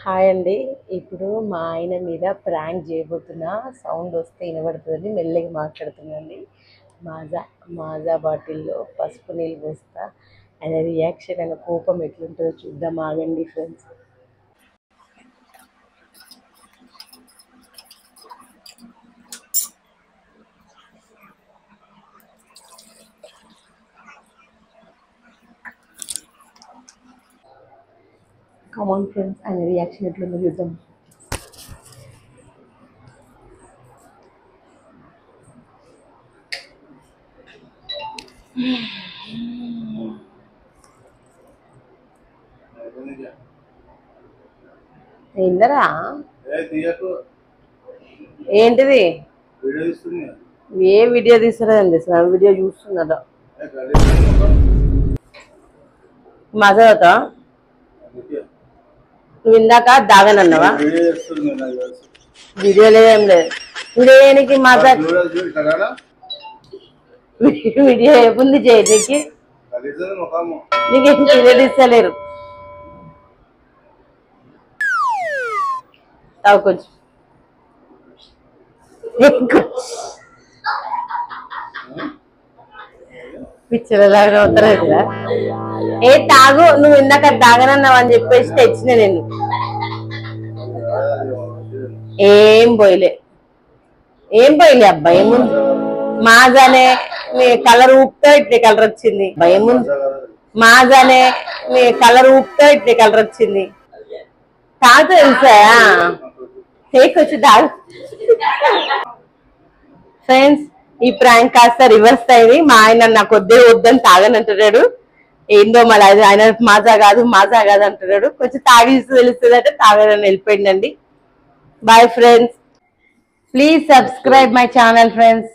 Hi అండి. ఇప్పుడు మా ఆయన మీద ప్రాంక్ చేయబోతున్నా. సౌండ్ వస్తే వినబడుతుంది. మెల్లగా మాట్లాడుతున్నాండి. మాజా మాజా బాటిల్లో పసుపు నీళ్ళు పోస్తా. ఆయన రియాక్షన్, ఆయన కోపం ఎట్లుంటుందో చూద్దాం. ఆగండి ఫ్రెండ్స్. కమాన్ ఫ్రెండ్స్, ఆయన రియాక్షన్ ఎట్లుందో చూద్దాం. ఏందరా ఏంటిది? ఏ వీడియో తీస్తున్నారండి? వీడియో చూస్తున్నారా? మజాతా నువ్వు ఇందాక దాగనన్నావా? వీడియో లేదేం లేదు. వీడియోకి మజా వీడియో ఏముంది చేయడానికి? నీకేం వీడియో తీస్తలేరు. కొంచెం పిచ్చర్లాగా అవుతారా? ఏ తాగు, నువ్వు ఇందాక తాగనన్నావు అని చెప్పేసి తెచ్చిన నేను. ఏం పోయిలే అబ్బా. ఏముంది? మాజానే నీ కలర్ ఊపుతా ఇట్లా కలర్ వచ్చింది. భయముంది? మాజానే నీ కలర్ ఊపుతా ఇట్లా కలర్ వచ్చింది. తాగు తెలుసా? వచ్చి తాగు. ఫ్రెండ్స్, ఈ ప్రాంక్ కాస్త రివర్స్ అయింది. మా ఆయన నాకు వద్దని తాగనంటున్నాడు. ఏందో మళ్ళీ ఆయన మాజా కాదు అంటున్నాడు. కొంచెం తాగి తెలుస్తుంది అంటే తాగదని వెళ్ళిపోయిందండి. Bye friends, please subscribe my channel friends.